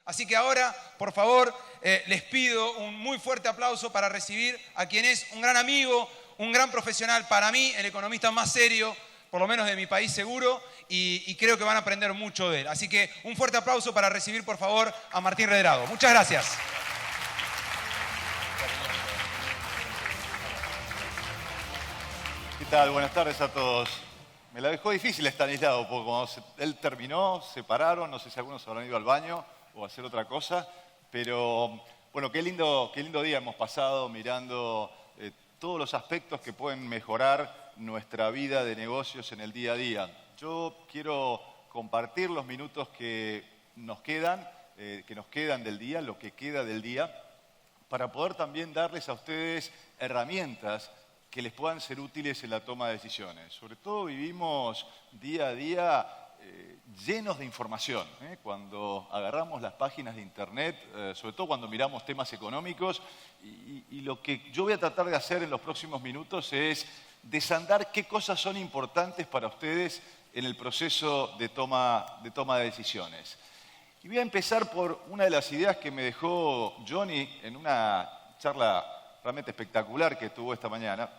Así que ahora, por favor, les pido un muy fuerte aplauso para recibir a quien es un gran amigo, un gran profesional, para mí, el economista más serio, por lo menos de mi país seguro, y creo que van a aprender mucho de él. Así que un fuerte aplauso para recibir, por favor, a Martín Redrado. Muchas gracias. ¿Qué tal? Buenas tardes a todos. Me la dejó difícil Estanislao, porque cuando él terminó, se pararon, no sé si algunos habrán ido al baño o a hacer otra cosa, pero bueno, qué lindo día hemos pasado mirando todos los aspectos que pueden mejorar nuestra vida de negocios en el día a día. Yo quiero compartir los minutos que nos quedan del día, lo que queda del día, para poder también darles a ustedes herramientas que les puedan ser útiles en la toma de decisiones. Sobre todo vivimos día a día llenos de información. Cuando agarramos las páginas de internet, sobre todo cuando miramos temas económicos, y lo que yo voy a tratar de hacer en los próximos minutos es desandar qué cosas son importantes para ustedes en el proceso de toma de decisiones. Y voy a empezar por una de las ideas que me dejó Johnny en una charla realmente espectacular que tuvo esta mañana,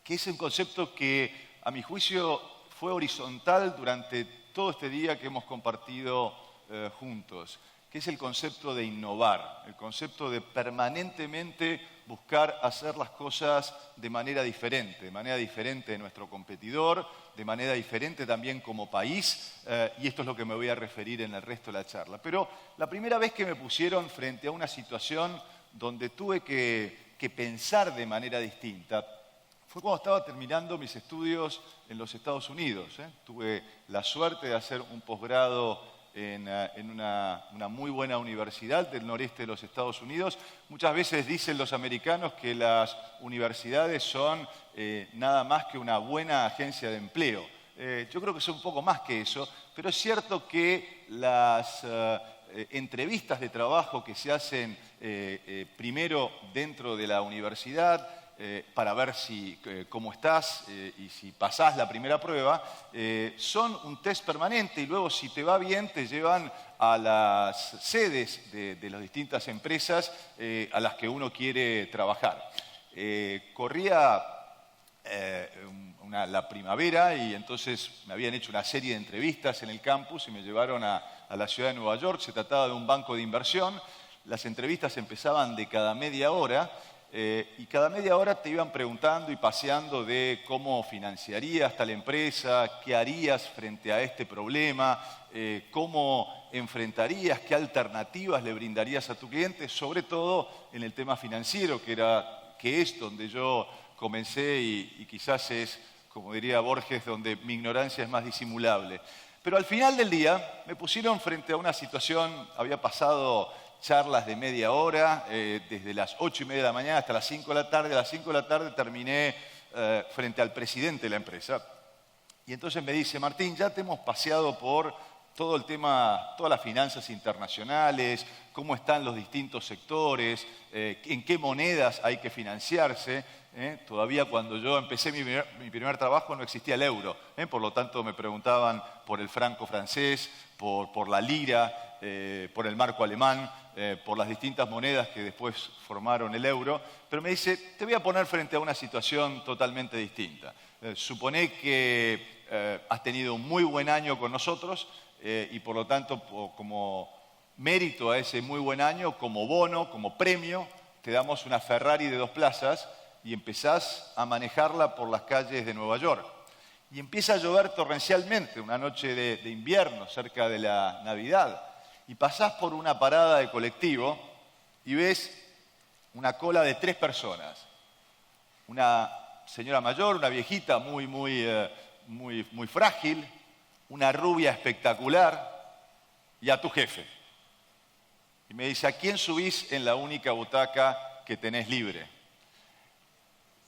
que es un concepto que, a mi juicio, fue horizontal durante todo este día que hemos compartido juntos, que es el concepto de innovar, el concepto de permanentemente buscar hacer las cosas de manera diferente de nuestro competidor, de manera diferente también como país, y esto es lo que me voy a referir en el resto de la charla. Pero la primera vez que me pusieron frente a una situación donde tuve que pensar de manera distinta, fue cuando estaba terminando mis estudios en los Estados Unidos. Tuve la suerte de hacer un posgrado en una muy buena universidad del noreste de los Estados Unidos. Muchas veces dicen los americanos que las universidades son nada más que una buena agencia de empleo. Yo creo que son un poco más que eso, pero es cierto que las entrevistas de trabajo que se hacen primero dentro de la universidad, para ver cómo estás y si pasás la primera prueba, son un test permanente y luego si te va bien te llevan a las sedes de las distintas empresas a las que uno quiere trabajar. Corría la primavera y entonces me habían hecho una serie de entrevistas en el campus y me llevaron a la ciudad de Nueva York. Se trataba de un banco de inversión. Las entrevistas empezaban de cada media hora. Y cada media hora te iban preguntando y paseando de cómo financiarías tal empresa, qué harías frente a este problema, cómo enfrentarías, qué alternativas le brindarías a tu cliente, sobre todo en el tema financiero, que es donde yo comencé y quizás es, como diría Borges, donde mi ignorancia es más disimulable. Pero al final del día me pusieron frente a una situación, había pasado charlas de media hora, desde las 8:30 de la mañana hasta las 5 de la tarde. A las 5 de la tarde terminé frente al presidente de la empresa. Y entonces me dice, Martín, ya te hemos paseado por todo el tema, todas las finanzas internacionales, cómo están los distintos sectores, en qué monedas hay que financiarse. Todavía cuando yo empecé mi primer trabajo no existía el euro, por lo tanto me preguntaban por el franco francés, por la lira, por el marco alemán, por las distintas monedas que después formaron el euro, pero me dice, te voy a poner frente a una situación totalmente distinta. Suponé que has tenido un muy buen año con nosotros y por lo tanto, como mérito a ese muy buen año, como bono, como premio, te damos una Ferrari de 2 plazas y empezás a manejarla por las calles de Nueva York. Y empieza a llover torrencialmente, una noche de invierno, cerca de la Navidad. Y pasás por una parada de colectivo y ves una cola de 3 personas. Una señora mayor, una viejita muy frágil, una rubia espectacular y a tu jefe. Y me dice, ¿a quién subís en la única butaca que tenés libre?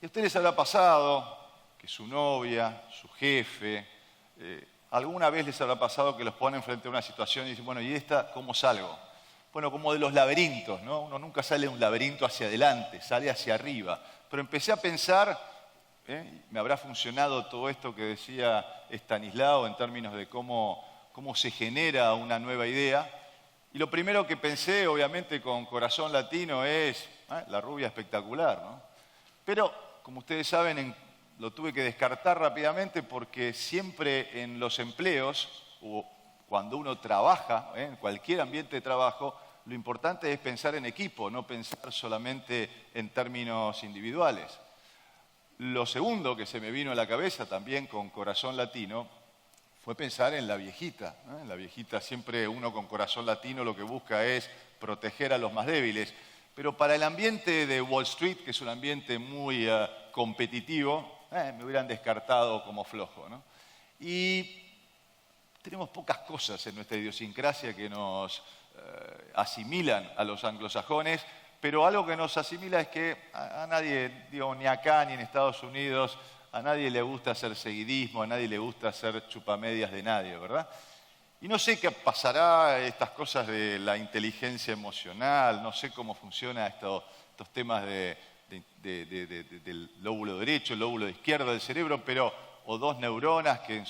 Y a ustedes les habrá pasado que su novia, su jefe, alguna vez les habrá pasado que los ponen frente a una situación y dicen, bueno, ¿y esta cómo salgo? Bueno, como de los laberintos, ¿no? Uno nunca sale de un laberinto hacia adelante, sale hacia arriba. Pero empecé a pensar, me habrá funcionado todo esto que decía Estanislao en términos de cómo se genera una nueva idea. Y lo primero que pensé, obviamente con corazón latino, es la rubia espectacular, ¿no? Pero, como ustedes saben, lo tuve que descartar rápidamente porque siempre en los empleos, o cuando uno trabaja, en cualquier ambiente de trabajo, lo importante es pensar en equipo, no pensar solamente en términos individuales. Lo segundo que se me vino a la cabeza, también con corazón latino, fue pensar en la viejita. En la viejita siempre uno con corazón latino lo que busca es proteger a los más débiles. Pero para el ambiente de Wall Street, que es un ambiente muy competitivo, me hubieran descartado como flojo, ¿no? Y tenemos pocas cosas en nuestra idiosincrasia que nos asimilan a los anglosajones, pero algo que nos asimila es que a nadie, digo, ni acá ni en Estados Unidos, a nadie le gusta hacer seguidismo, a nadie le gusta hacer chupamedias de nadie, ¿verdad? Y no sé qué pasará, estas cosas de la inteligencia emocional, no sé cómo funcionan estos temas del lóbulo derecho, el lóbulo izquierdo del cerebro, pero, o dos neuronas que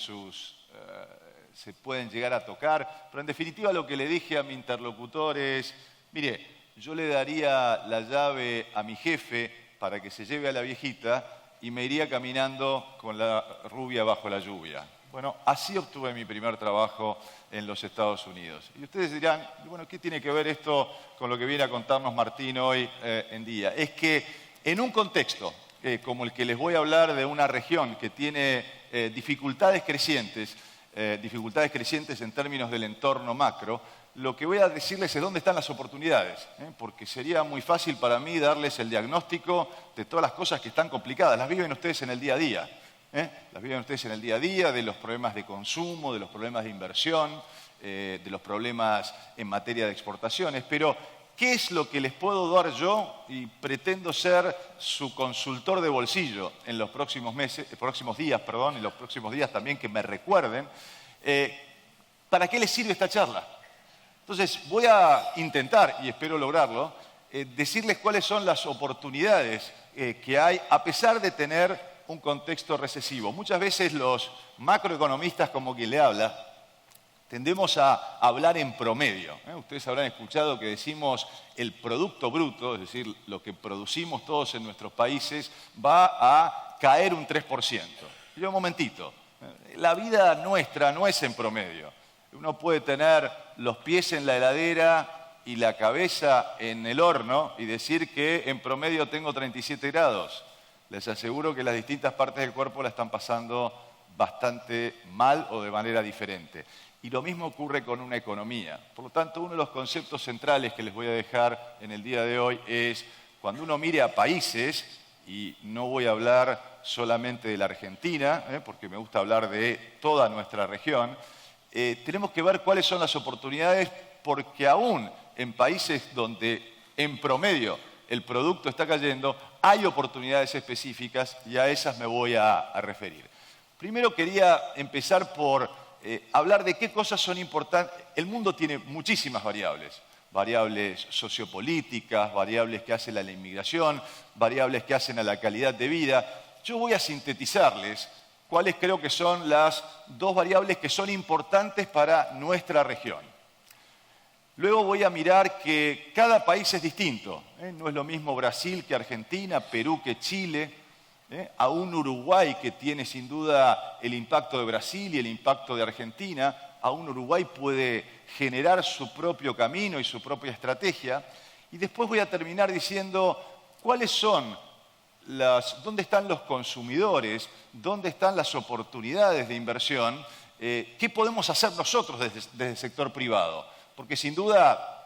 se pueden llegar a tocar. Pero en definitiva lo que le dije a mi interlocutor es, mire, yo le daría la llave a mi jefe para que se lleve a la viejita y me iría caminando con la rubia bajo la lluvia. Bueno, así obtuve mi primer trabajo en los Estados Unidos. Y ustedes dirán, bueno, ¿qué tiene que ver esto con lo que viene a contarnos Martín hoy en día? Es que en un contexto como el que les voy a hablar de una región que tiene dificultades crecientes en términos del entorno macro, lo que voy a decirles es dónde están las oportunidades, porque sería muy fácil para mí darles el diagnóstico de todas las cosas que están complicadas. Las viven ustedes en el día a día. Las viven ustedes en el día a día, de los problemas de consumo, de los problemas de inversión, de los problemas en materia de exportaciones. Pero, ¿qué es lo que les puedo dar yo? Y pretendo ser su consultor de bolsillo en los próximos días, en los próximos días también, que me recuerden, ¿para qué les sirve esta charla? Entonces, voy a intentar, y espero lograrlo, decirles cuáles son las oportunidades que hay, a pesar de tener un contexto recesivo. Muchas veces los macroeconomistas, como quien le habla, tendemos a hablar en promedio. Ustedes habrán escuchado que decimos el Producto Bruto, es decir, lo que producimos todos en nuestros países, va a caer un 3%. Y un momentito, la vida nuestra no es en promedio. Uno puede tener los pies en la heladera y la cabeza en el horno y decir que en promedio tengo 37 grados. Les aseguro que las distintas partes del cuerpo la están pasando bastante mal o de manera diferente. Y lo mismo ocurre con una economía. Por lo tanto, uno de los conceptos centrales que les voy a dejar en el día de hoy es, cuando uno mire a países, y no voy a hablar solamente de la Argentina, porque me gusta hablar de toda nuestra región, tenemos que ver cuáles son las oportunidades, porque aún en países donde en promedio el producto está cayendo, hay oportunidades específicas y a esas me voy a referir. Primero quería empezar por hablar de qué cosas son importantes. El mundo tiene muchísimas variables. Variables sociopolíticas, variables que hacen a la inmigración, variables que hacen a la calidad de vida. Yo voy a sintetizarles cuáles creo que son las dos variables que son importantes para nuestra región. Luego voy a mirar que cada país es distinto. No es lo mismo Brasil que Argentina, Perú que Chile, aún Uruguay, que tiene sin duda el impacto de Brasil y el impacto de Argentina, aún Uruguay puede generar su propio camino y su propia estrategia. Y después voy a terminar diciendo cuáles son dónde están los consumidores, dónde están las oportunidades de inversión, qué podemos hacer nosotros desde el sector privado. Porque sin duda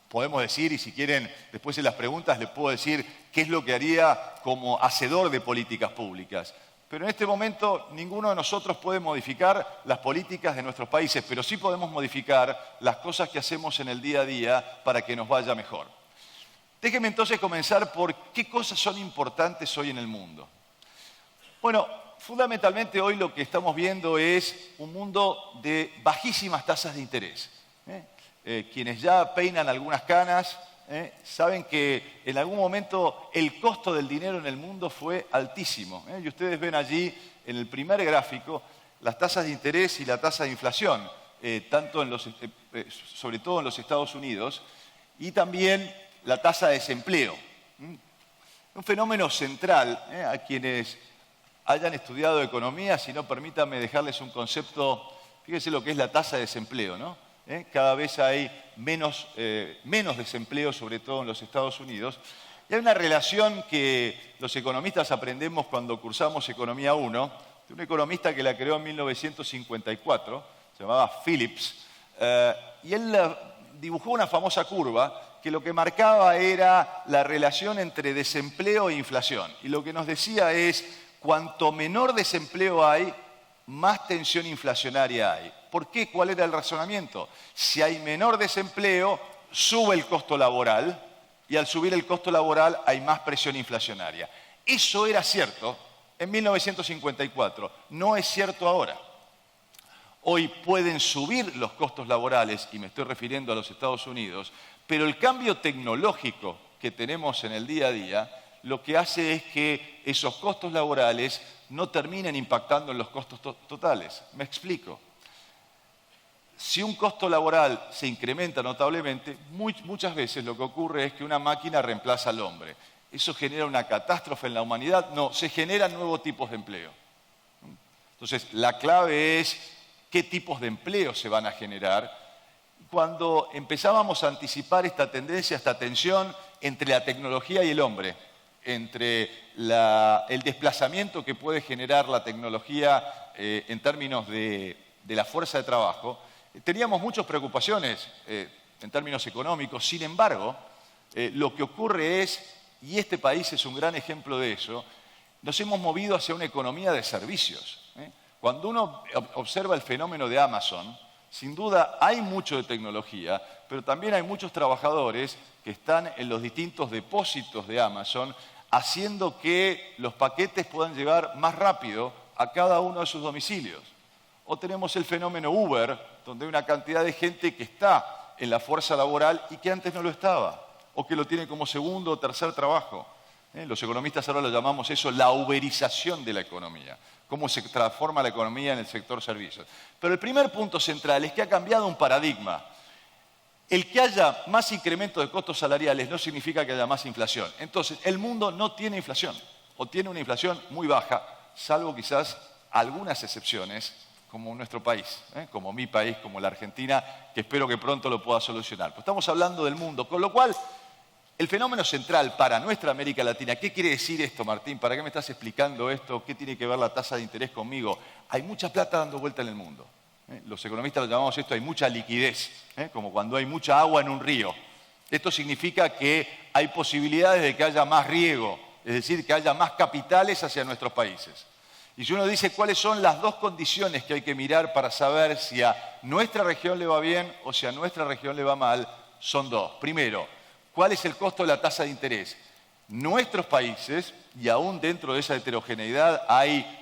podemos decir, y si quieren después en las preguntas les puedo decir qué es lo que haría como hacedor de políticas públicas. Pero en este momento ninguno de nosotros puede modificar las políticas de nuestros países, pero sí podemos modificar las cosas que hacemos en el día a día para que nos vaya mejor. Déjenme entonces comenzar por qué cosas son importantes hoy en el mundo. Bueno, fundamentalmente hoy lo que estamos viendo es un mundo de bajísimas tasas de interés. Quienes ya peinan algunas canas saben que en algún momento el costo del dinero en el mundo fue altísimo. Y ustedes ven allí en el primer gráfico las tasas de interés y la tasa de inflación, tanto sobre todo en los Estados Unidos, y también la tasa de desempleo. Un fenómeno central, a quienes hayan estudiado economía, si no, permítanme dejarles un concepto. Fíjense lo que es la tasa de desempleo, ¿no? Cada vez hay menos desempleo, sobre todo en los Estados Unidos. Y hay una relación que los economistas aprendemos cuando cursamos Economía 1, de un economista que la creó en 1954, se llamaba Phillips, y él dibujó una famosa curva que lo que marcaba era la relación entre desempleo e inflación. Y lo que nos decía es, cuanto menor desempleo hay, más tensión inflacionaria hay. ¿Por qué? ¿Cuál era el razonamiento? Si hay menor desempleo, sube el costo laboral, y al subir el costo laboral hay más presión inflacionaria. Eso era cierto en 1954, no es cierto ahora. Hoy pueden subir los costos laborales, y me estoy refiriendo a los Estados Unidos, pero el cambio tecnológico que tenemos en el día a día lo que hace es que esos costos laborales no terminen impactando en los costos totales. Me explico. Si un costo laboral se incrementa notablemente, muchas veces lo que ocurre es que una máquina reemplaza al hombre. ¿Eso genera una catástrofe en la humanidad? No, se generan nuevos tipos de empleo. Entonces, la clave es qué tipos de empleo se van a generar. Cuando empezábamos a anticipar esta tendencia, esta tensión entre la tecnología y el hombre, entre el desplazamiento que puede generar la tecnología en términos de la fuerza de trabajo, teníamos muchas preocupaciones en términos económicos. Sin embargo, lo que ocurre es, y este país es un gran ejemplo de eso, nos hemos movido hacia una economía de servicios. Cuando uno observa el fenómeno de Amazon, sin duda hay mucho de tecnología, pero también hay muchos trabajadores que están en los distintos depósitos de Amazon haciendo que los paquetes puedan llegar más rápido a cada uno de sus domicilios. O tenemos el fenómeno Uber, donde hay una cantidad de gente que está en la fuerza laboral y que antes no lo estaba, o que lo tiene como segundo o tercer trabajo. Los economistas ahora lo llamamos eso la uberización de la economía, cómo se transforma la economía en el sector servicios. Pero el primer punto central es que ha cambiado un paradigma. El que haya más incremento de costos salariales no significa que haya más inflación. Entonces, el mundo no tiene inflación, o tiene una inflación muy baja, salvo quizás algunas excepciones, como nuestro país, como mi país, como la Argentina, que espero que pronto lo pueda solucionar. Pues estamos hablando del mundo, con lo cual, el fenómeno central para nuestra América Latina, ¿qué quiere decir esto, Martín? ¿Para qué me estás explicando esto? ¿Qué tiene que ver la tasa de interés conmigo? Hay mucha plata dando vuelta en el mundo. Los economistas lo llamamos esto, hay mucha liquidez, como cuando hay mucha agua en un río. Esto significa que hay posibilidades de que haya más riego, es decir, que haya más capitales hacia nuestros países. Y si uno dice cuáles son las dos condiciones que hay que mirar para saber si a nuestra región le va bien o si a nuestra región le va mal, son dos. Primero, ¿cuál es el costo de la tasa de interés? Nuestros países, y aún dentro de esa heterogeneidad hay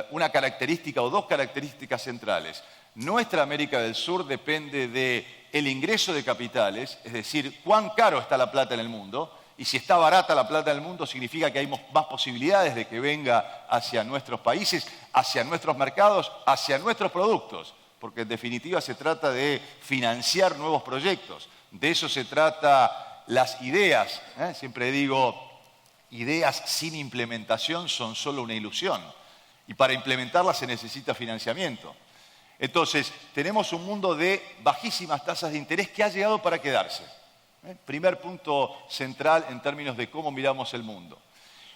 una característica o dos características centrales. Nuestra América del Sur depende del ingreso de capitales, es decir, cuán caro está la plata en el mundo, y si está barata la plata en el mundo significa que hay más posibilidades de que venga hacia nuestros países, hacia nuestros mercados, hacia nuestros productos, porque en definitiva se trata de financiar nuevos proyectos. De eso se trata las ideas. Siempre digo, ideas sin implementación son solo una ilusión. Y para implementarlas se necesita financiamiento. Entonces, tenemos un mundo de bajísimas tasas de interés que ha llegado para quedarse. Primer punto central en términos de cómo miramos el mundo.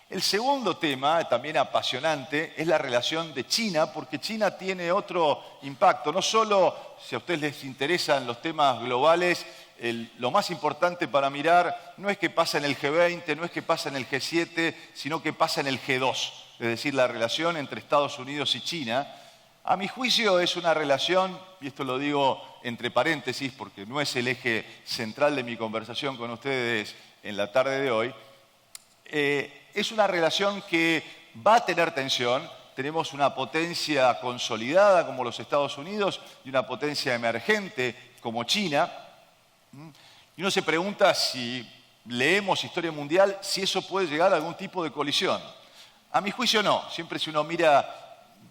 El segundo tema, también apasionante, es la relación de China, porque China tiene otro impacto. No solo, si a ustedes les interesan los temas globales, lo más importante para mirar no es qué pasa en el G20, no es qué pasa en el G7, sino qué pasa en el G2, es decir, la relación entre Estados Unidos y China. A mi juicio es una relación, y esto lo digo entre paréntesis porque no es el eje central de mi conversación con ustedes en la tarde de hoy, es una relación que va a tener tensión. Tenemos una potencia consolidada como los Estados Unidos y una potencia emergente como China. Y uno se pregunta, si leemos historia mundial, si eso puede llegar a algún tipo de colisión. A mi juicio no. Siempre si uno mira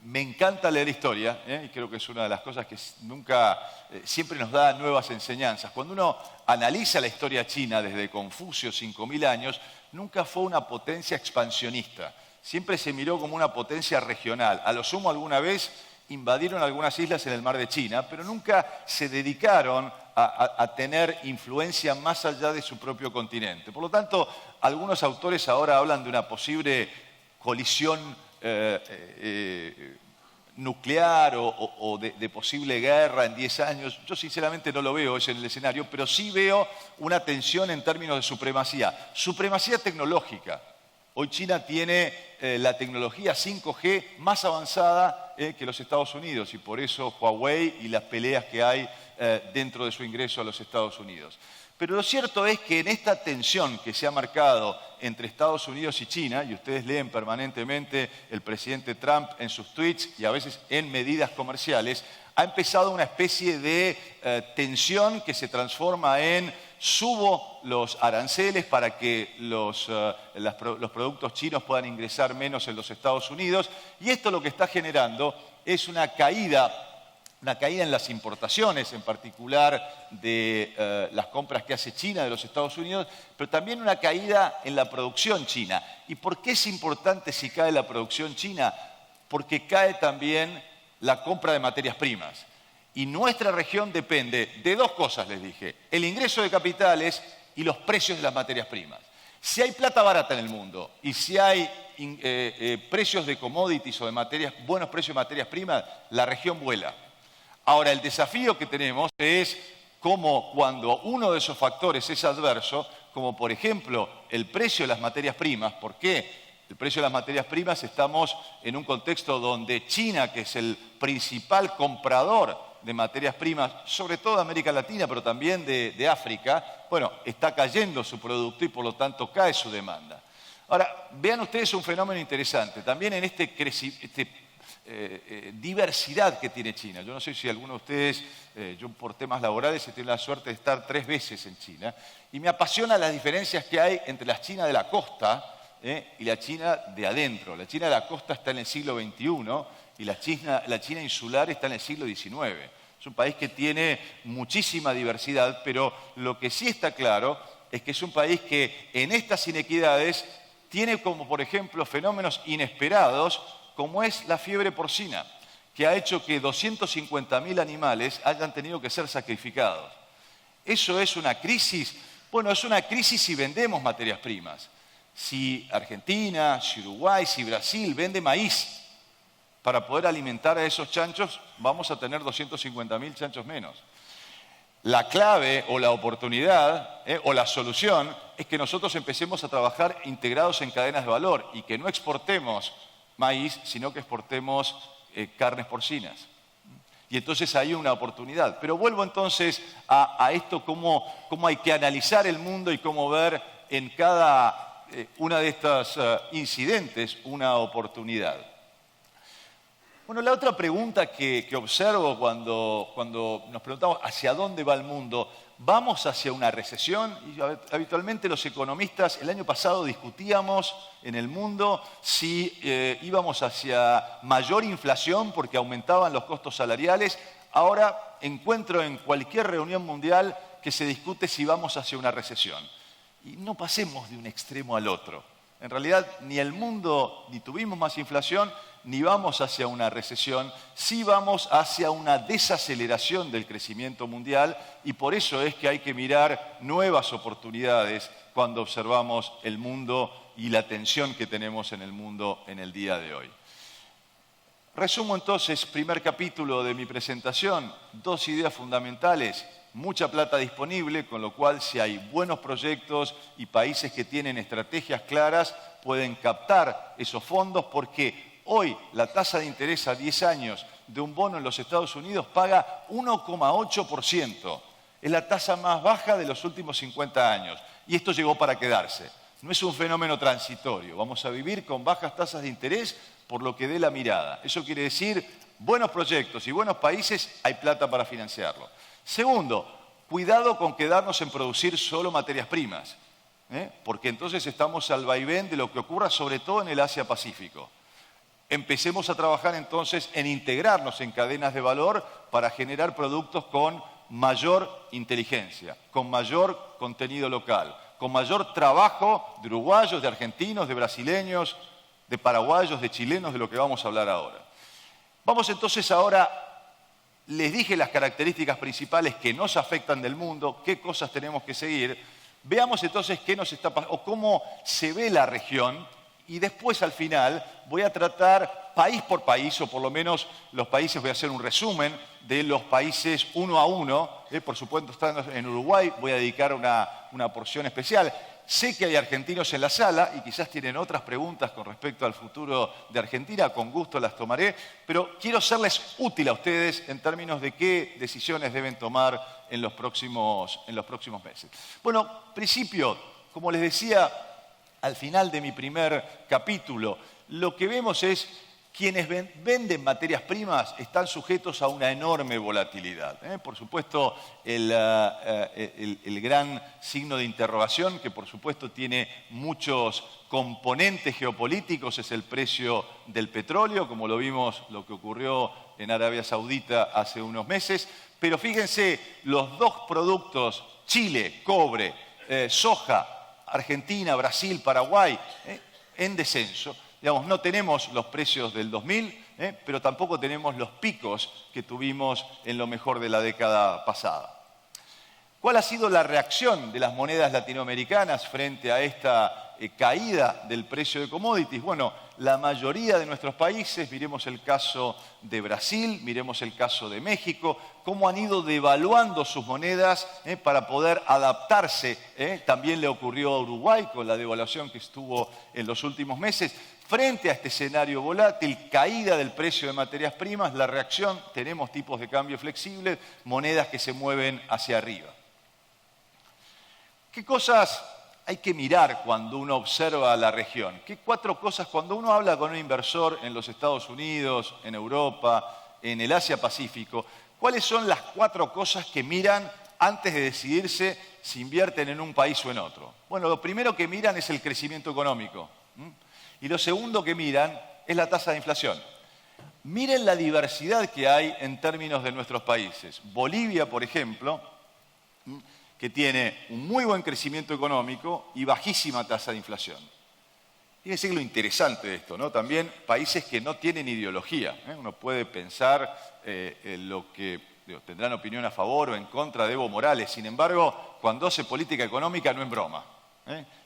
Me encanta leer historia, y creo que es una de las cosas que siempre nos da nuevas enseñanzas. Cuando uno analiza la historia china desde Confucio, 5.000 años, nunca fue una potencia expansionista. Siempre se miró como una potencia regional. A lo sumo alguna vez invadieron algunas islas en el mar de China, pero nunca se dedicaron a tener influencia más allá de su propio continente. Por lo tanto, algunos autores ahora hablan de una posible colisión nuclear o de posible guerra en 10 años. Yo sinceramente no lo veo eso en el escenario, pero sí veo una tensión en términos de supremacía. Supremacía tecnológica. Hoy China tiene la tecnología 5G más avanzada que los Estados Unidos y por eso Huawei y las peleas que hay dentro de su ingreso a los Estados Unidos. Pero lo cierto es que en esta tensión que se ha marcado entre Estados Unidos y China, y ustedes leen permanentemente el presidente Trump en sus tweets y a veces en medidas comerciales, ha empezado una especie de tensión que se transforma en subo los aranceles para que los productos chinos puedan ingresar menos en los Estados Unidos, y esto lo que está generando es una caída en las importaciones, en particular de las compras que hace China de los Estados Unidos, pero también una caída en la producción china. ¿Y por qué es importante si cae la producción china? Porque cae también la compra de materias primas. Y nuestra región depende de dos cosas, les dije: el ingreso de capitales y los precios de las materias primas. Si hay plata barata en el mundo y si hay precios de commodities o de buenos precios de materias primas, la región vuela. Ahora, el desafío que tenemos es cómo cuando uno de esos factores es adverso, como por ejemplo el precio de las materias primas. ¿Por qué? El precio de las materias primas, estamos en un contexto donde China, que es el principal comprador de materias primas, sobre todo de América Latina, pero también de África, bueno, está cayendo su producto y por lo tanto cae su demanda. Ahora, vean ustedes un fenómeno interesante. También en diversidad que tiene China. Yo no sé si alguno de ustedes, yo por temas laborales he tenido la suerte de estar 3 veces en China, y me apasiona las diferencias que hay entre la China de la costa y la China de adentro. La China de la costa está en el siglo XXI y la China insular está en el siglo XIX. Es un país que tiene muchísima diversidad, pero lo que sí está claro es que es un país que en estas inequidades tiene como, por ejemplo, fenómenos inesperados, como es la fiebre porcina, que ha hecho que 250.000 animales hayan tenido que ser sacrificados. ¿Eso es una crisis? Bueno, es una crisis si vendemos materias primas. Si Argentina, si Uruguay, si Brasil vende maíz para poder alimentar a esos chanchos, vamos a tener 250.000 chanchos menos. La clave o la oportunidad o la solución es que nosotros empecemos a trabajar integrados en cadenas de valor y que no exportemos maíz, sino que exportemos carnes porcinas. Y entonces hay una oportunidad. Pero vuelvo entonces a esto, cómo hay que analizar el mundo y cómo ver en cada una de estos incidentes una oportunidad. Bueno, la otra pregunta que observo cuando nos preguntamos hacia dónde va el mundo, ¿vamos hacia una recesión? Y habitualmente los economistas, el año pasado discutíamos en el mundo si íbamos hacia mayor inflación porque aumentaban los costos salariales. Ahora encuentro en cualquier reunión mundial que se discute si vamos hacia una recesión. Y no pasemos de un extremo al otro. En realidad, ni el mundo, ni tuvimos más inflación, ni vamos hacia una recesión, sí vamos hacia una desaceleración del crecimiento mundial, y por eso es que hay que mirar nuevas oportunidades cuando observamos el mundo y la tensión que tenemos en el mundo en el día de hoy. Resumo entonces, primer capítulo de mi presentación, 2 ideas fundamentales. Mucha plata disponible, con lo cual si hay buenos proyectos y países que tienen estrategias claras, pueden captar esos fondos, porque hoy la tasa de interés a 10 años de un bono en los Estados Unidos paga 1,8%. Es la tasa más baja de los últimos 50 años. Y esto llegó para quedarse. No es un fenómeno transitorio. Vamos a vivir con bajas tasas de interés por lo que dé la mirada. Eso quiere decir, buenos proyectos y buenos países, hay plata para financiarlo. Segundo, cuidado con quedarnos en producir solo materias primas, porque entonces estamos al vaivén de lo que ocurra sobre todo en el Asia-Pacífico. empecemos a trabajar entonces en integrarnos en cadenas de valor para generar productos con mayor inteligencia, con mayor contenido local, con mayor trabajo de uruguayos, de argentinos, de brasileños, de paraguayos, de chilenos, de lo que vamos a hablar ahora. Vamos entonces ahora, les dije las características principales que nos afectan del mundo, qué cosas tenemos que seguir. Veamos entonces qué nos está pasando, o cómo se ve la región, y después al final voy a tratar país por país, o por lo menos los países, voy a hacer un resumen de los países uno a uno. Por supuesto, estando en Uruguay, voy a dedicar una porción especial. Sé que hay argentinos en la sala y quizás tienen otras preguntas con respecto al futuro de Argentina, con gusto las tomaré, pero quiero serles útil a ustedes en términos de qué decisiones deben tomar en los próximos meses. Bueno, principio, como les decía al final de mi primer capítulo, lo que vemos es quienes venden materias primas están sujetos a una enorme volatilidad. Por supuesto, el gran signo de interrogación, que por supuesto tiene muchos componentes geopolíticos, es el precio del petróleo, como lo vimos, lo que ocurrió en Arabia Saudita hace unos meses. Pero fíjense, los dos productos, Chile, cobre, soja, Argentina, Brasil, Paraguay, en descenso. Digamos, no tenemos los precios del 2000, pero tampoco tenemos los picos que tuvimos en lo mejor de la década pasada. ¿Cuál ha sido la reacción de las monedas latinoamericanas frente a esta caída del precio de commodities? Bueno, la mayoría de nuestros países, miremos el caso de Brasil, miremos el caso de México, cómo han ido devaluando sus monedas para poder adaptarse. También le ocurrió a Uruguay con la devaluación que estuvo en los últimos meses. Frente a este escenario volátil, caída del precio de materias primas, la reacción, tenemos tipos de cambio flexibles, monedas que se mueven hacia arriba. ¿Qué cosas hay que mirar cuando uno observa la región? ¿Qué cuatro cosas cuando uno habla con un inversor en los Estados Unidos, en Europa, en el Asia-Pacífico? ¿Cuáles son las cuatro cosas que miran antes de decidirse si invierten en un país o en otro? Bueno, lo primero que miran es el crecimiento económico. Y lo segundo que miran es la tasa de inflación. Miren la diversidad que hay en términos de nuestros países. Bolivia, por ejemplo, que tiene un muy buen crecimiento económico y bajísima tasa de inflación. Fíjense lo interesante de esto, ¿no? También países que no tienen ideología. Uno puede pensar en lo que tendrán opinión a favor o en contra de Evo Morales. Sin embargo, cuando hace política económica no es broma.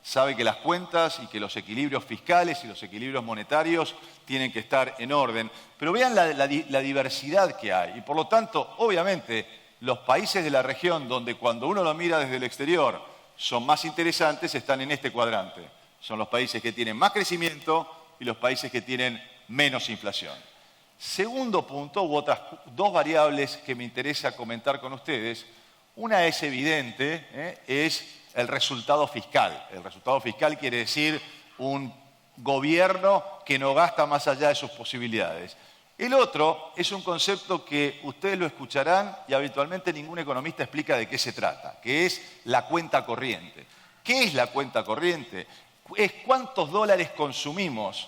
Sabe que las cuentas y que los equilibrios fiscales y los equilibrios monetarios tienen que estar en orden. Pero vean la diversidad que hay. Y por lo tanto, obviamente, los países de la región donde cuando uno lo mira desde el exterior son más interesantes están en este cuadrante. Son los países que tienen más crecimiento y los países que tienen menos inflación. Segundo punto, u otras dos variables que me interesa comentar con ustedes. Una es evidente, es el resultado fiscal. El resultado fiscal quiere decir un gobierno que no gasta más allá de sus posibilidades. El otro es un concepto que ustedes lo escucharán y habitualmente ningún economista explica de qué se trata, que es la cuenta corriente. ¿Qué es la cuenta corriente? Es cuántos dólares consumimos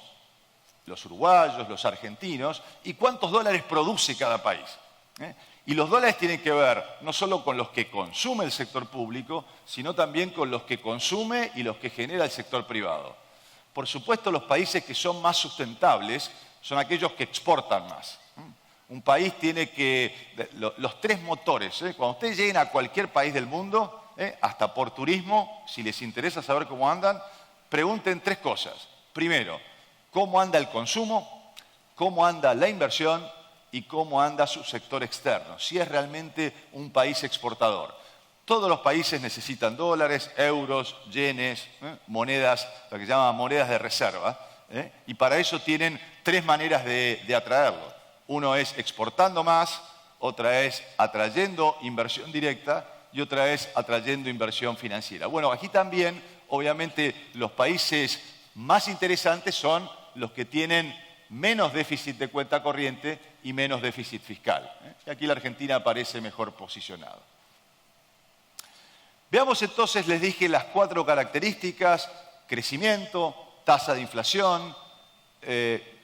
los uruguayos, los argentinos, y cuántos dólares produce cada país. Y los dólares tienen que ver no solo con los que consume el sector público, sino también con los que consume y los que genera el sector privado. Por supuesto, los países que son más sustentables son aquellos que exportan más. Un país tiene que... Los tres motores, cuando ustedes lleguen a cualquier país del mundo, hasta por turismo, si les interesa saber cómo andan, pregunten tres cosas. Primero, ¿cómo anda el consumo? ¿Cómo anda la inversión? Y cómo anda su sector externo, si es realmente un país exportador. Todos los países necesitan dólares, euros, yenes, monedas, lo que se llama monedas de reserva, y para eso tienen tres maneras de atraerlo. Uno es exportando más, otra es atrayendo inversión directa y otra es atrayendo inversión financiera. Bueno, aquí también, obviamente, los países más interesantes son los que tienen menos déficit de cuenta corriente y menos déficit fiscal. Y aquí la Argentina aparece mejor posicionada. Veamos entonces, les dije, las cuatro características: crecimiento, tasa de inflación,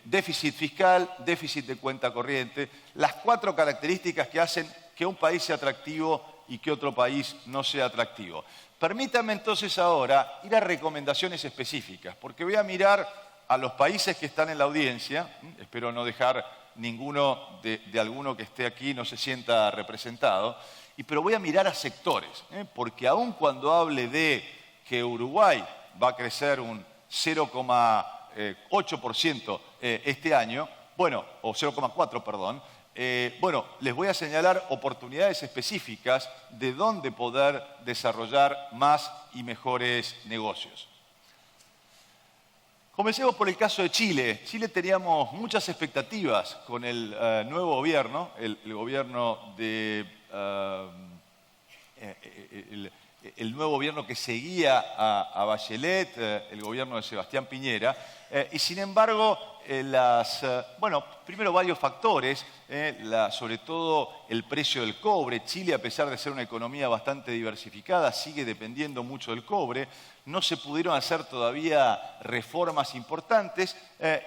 déficit fiscal, déficit de cuenta corriente, las 4 características que hacen que un país sea atractivo y que otro país no sea atractivo. Permítanme entonces ahora ir a recomendaciones específicas, porque voy a mirar a los países que están en la audiencia, espero no dejar ninguno de alguno que esté aquí no se sienta representado, pero voy a mirar a sectores, porque aun cuando hable de que Uruguay va a crecer un 0,8% este año, bueno, o 0,4, perdón, bueno, les voy a señalar oportunidades específicas de dónde poder desarrollar más y mejores negocios. Comencemos por el caso de Chile. Chile teníamos muchas expectativas con el nuevo gobierno, el gobierno de... el nuevo gobierno que seguía a Bachelet, el gobierno de Sebastián Piñera, y sin embargo, bueno, primero varios factores, sobre todo el precio del cobre. Chile, a pesar de ser una economía bastante diversificada, sigue dependiendo mucho del cobre. No se pudieron hacer todavía reformas importantes,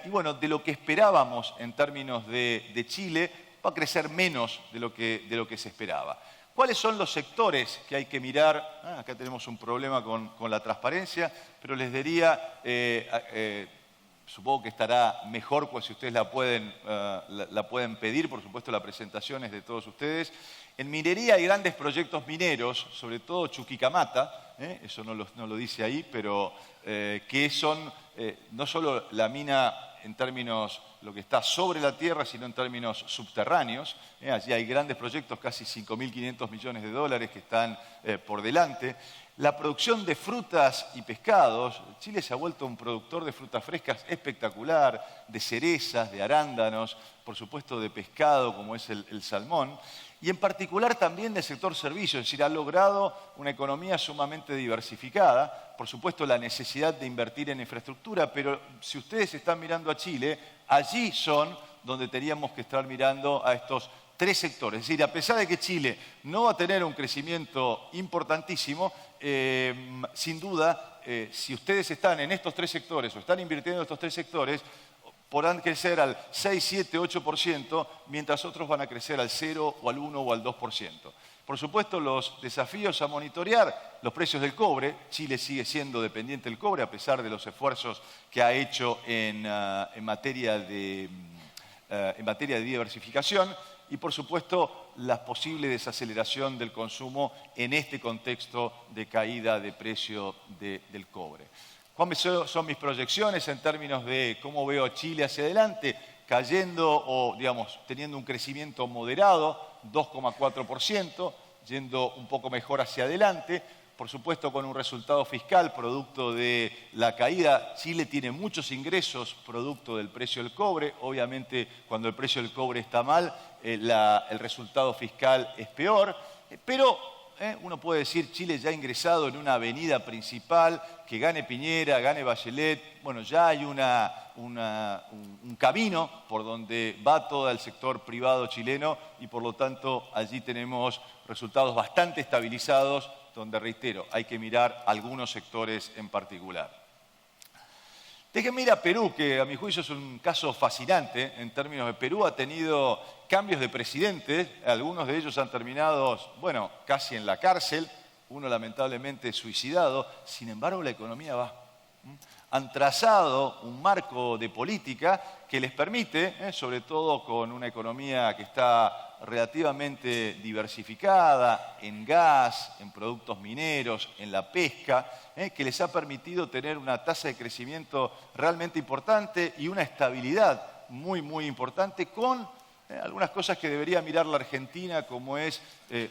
y bueno, de lo que esperábamos en términos de Chile, va a crecer menos de lo que se esperaba. ¿Cuáles son los sectores que hay que mirar? Acá tenemos un problema con la transparencia, pero les diría, supongo que estará mejor pues, si ustedes la pueden pedir, por supuesto la presentación es de todos ustedes. En minería hay grandes proyectos mineros, sobre todo Chuquicamata, eso no lo dice ahí, pero que son no solo la mina en términos lo que está sobre la tierra, sino en términos subterráneos. Allí hay grandes proyectos, casi 5.500 millones de dólares que están por delante. La producción de frutas y pescados. Chile se ha vuelto un productor de frutas frescas espectacular, de cerezas, de arándanos, por supuesto de pescado como es el salmón. Y en particular también del sector servicios, es decir, ha logrado una economía sumamente diversificada. Por supuesto, la necesidad de invertir en infraestructura, pero si ustedes están mirando a Chile, allí son donde teníamos que estar mirando a estos 3 sectores. Es decir, a pesar de que Chile no va a tener un crecimiento importantísimo, sin duda, si ustedes están en estos 3 sectores o están invirtiendo en estos 3 sectores, podrán crecer al 6, 7, 8%, mientras otros van a crecer al 0 o al 1 o al 2%. Por supuesto, los desafíos a monitorear, los precios del cobre. Chile sigue siendo dependiente del cobre, a pesar de los esfuerzos que ha hecho en materia de diversificación. Y, por supuesto, la posible desaceleración del consumo en este contexto de caída de precio del cobre. ¿Cuáles son mis proyecciones en términos de cómo veo a Chile hacia adelante? Cayendo o, digamos, teniendo un crecimiento moderado, 2,4%, yendo un poco mejor hacia adelante. Por supuesto, con un resultado fiscal producto de la caída. Chile tiene muchos ingresos producto del precio del cobre. Obviamente, cuando el precio del cobre está mal, el resultado fiscal es peor. Pero uno puede decir, Chile ya ha ingresado en una avenida principal, que gane Piñera, gane Bachelet. Bueno, ya hay un camino por donde va todo el sector privado chileno y por lo tanto allí tenemos resultados bastante estabilizados, donde, reitero, hay que mirar algunos sectores en particular. Déjenme ir a Perú, que a mi juicio es un caso fascinante en términos de Perú. Ha tenido cambios de presidentes, algunos de ellos han terminado, bueno, casi en la cárcel, uno lamentablemente suicidado. Sin embargo, la economía va. Han trazado un marco de política que les permite, sobre todo con una economía que está relativamente diversificada en gas, en productos mineros, en la pesca, que les ha permitido tener una tasa de crecimiento realmente importante y una estabilidad muy, muy importante con algunas cosas que debería mirar la Argentina, como es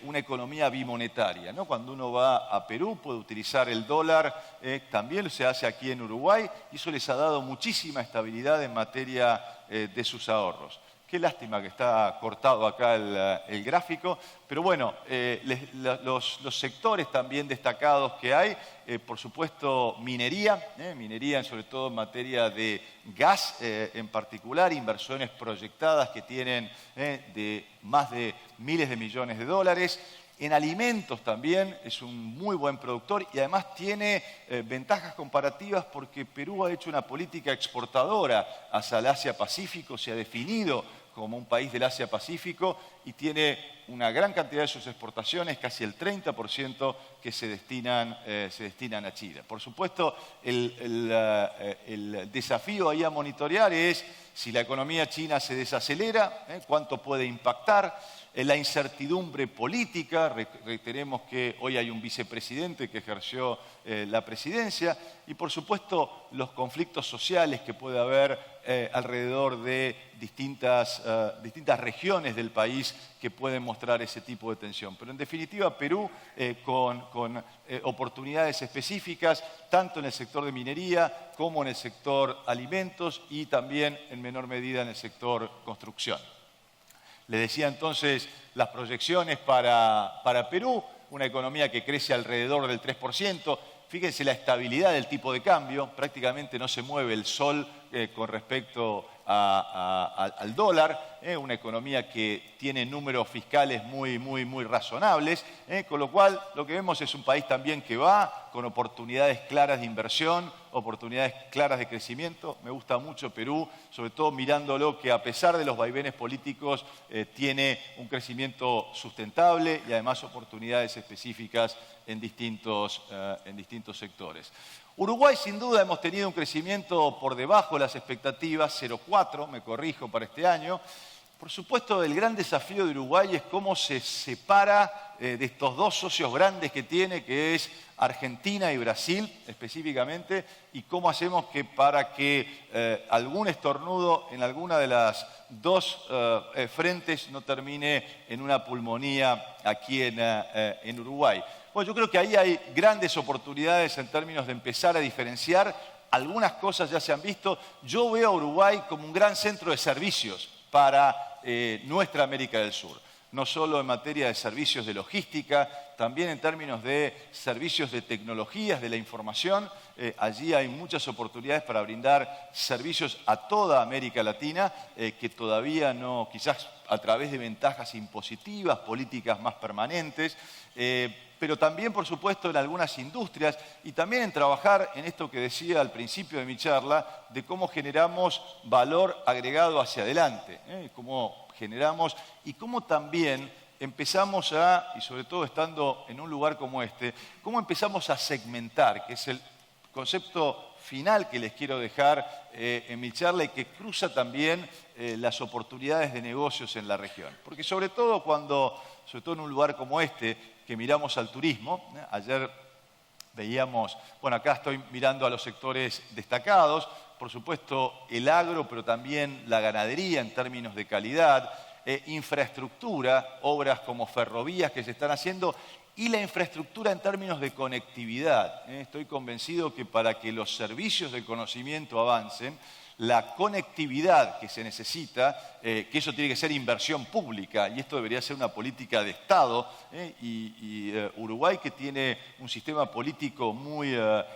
una economía bimonetaria, ¿no? Cuando uno va a Perú puede utilizar el dólar, también se hace aquí en Uruguay, y eso les ha dado muchísima estabilidad en materia de sus ahorros. Qué lástima que está cortado acá el gráfico, pero bueno, los sectores también destacados que hay, por supuesto minería sobre todo en materia de gas en particular, inversiones proyectadas que tienen de más de miles de millones de dólares. En alimentos también es un muy buen productor y además tiene ventajas comparativas porque Perú ha hecho una política exportadora hacia el Asia-Pacífico, se ha definido como un país del Asia-Pacífico y tiene una gran cantidad de sus exportaciones, casi el 30% que se destinan a China. Por supuesto, el desafío ahí a monitorear es si la economía china se desacelera, cuánto puede impactar. La incertidumbre política, reiteremos que hoy hay un vicepresidente que ejerció la presidencia, y por supuesto los conflictos sociales que puede haber alrededor de distintas regiones del país que pueden mostrar ese tipo de tensión. Pero en definitiva Perú con oportunidades específicas, tanto en el sector de minería como en el sector alimentos y también en menor medida en el sector construcción. Les decía entonces las proyecciones para Perú, una economía que crece alrededor del 3%. Fíjense la estabilidad del tipo de cambio, prácticamente no se mueve el sol con respecto al dólar, una economía que tiene números fiscales muy razonables, con lo cual lo que vemos es un país también que va con oportunidades claras de inversión, oportunidades claras de crecimiento. Me gusta mucho Perú, sobre todo mirándolo que a pesar de los vaivenes políticos tiene un crecimiento sustentable y además oportunidades específicas en distintos sectores. Uruguay, sin duda, hemos tenido un crecimiento por debajo de las expectativas, 0,4, me corrijo, para este año. Por supuesto, el gran desafío de Uruguay es cómo se separa de estos dos socios grandes que tiene, que es Argentina y Brasil, específicamente, y cómo hacemos para que algún estornudo en alguna de las dos frentes no termine en una pulmonía aquí en Uruguay. Bueno, yo creo que ahí hay grandes oportunidades en términos de empezar a diferenciar. Algunas cosas ya se han visto. Yo veo a Uruguay como un gran centro de servicios para nuestra América del Sur. No solo en materia de servicios de logística, también en términos de servicios de tecnologías, de la información. Allí hay muchas oportunidades para brindar servicios a toda América Latina que todavía no, quizás a través de ventajas impositivas, políticas más permanentes, pero también, por supuesto, en algunas industrias y también en trabajar en esto que decía al principio de mi charla, de cómo generamos valor agregado hacia adelante, cómo generamos y cómo también empezamos y sobre todo estando en un lugar como este, cómo empezamos a segmentar, que es el concepto final que les quiero dejar en mi charla y que cruza también las oportunidades de negocios en la región. Porque sobre todo en un lugar como este, que miramos al turismo, ayer veíamos, bueno, acá estoy mirando a los sectores destacados, por supuesto el agro, pero también la ganadería en términos de calidad, infraestructura, obras como ferrovías que se están haciendo y la infraestructura en términos de conectividad. Estoy convencido que para que los servicios del conocimiento avancen, la conectividad que se necesita, que eso tiene que ser inversión pública y esto debería ser una política de Estado, y Uruguay, que tiene un sistema político muy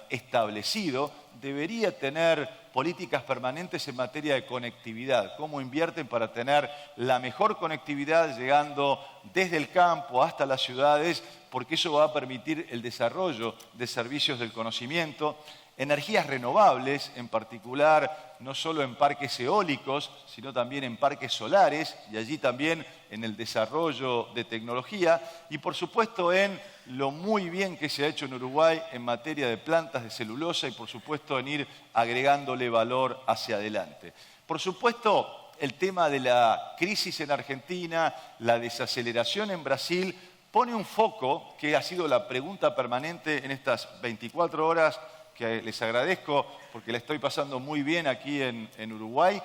establecido, debería tener políticas permanentes en materia de conectividad, cómo invierten para tener la mejor conectividad llegando desde el campo hasta las ciudades, porque eso va a permitir el desarrollo de servicios del conocimiento. Energías renovables, en particular, no solo en parques eólicos, sino también en parques solares, y allí también en el desarrollo de tecnología, y por supuesto en lo muy bien que se ha hecho en Uruguay en materia de plantas de celulosa y por supuesto en ir agregándole valor hacia adelante. Por supuesto, el tema de la crisis en Argentina, la desaceleración en Brasil, pone un foco que ha sido la pregunta permanente en estas 24 horas, que les agradezco porque la estoy pasando muy bien aquí en Uruguay.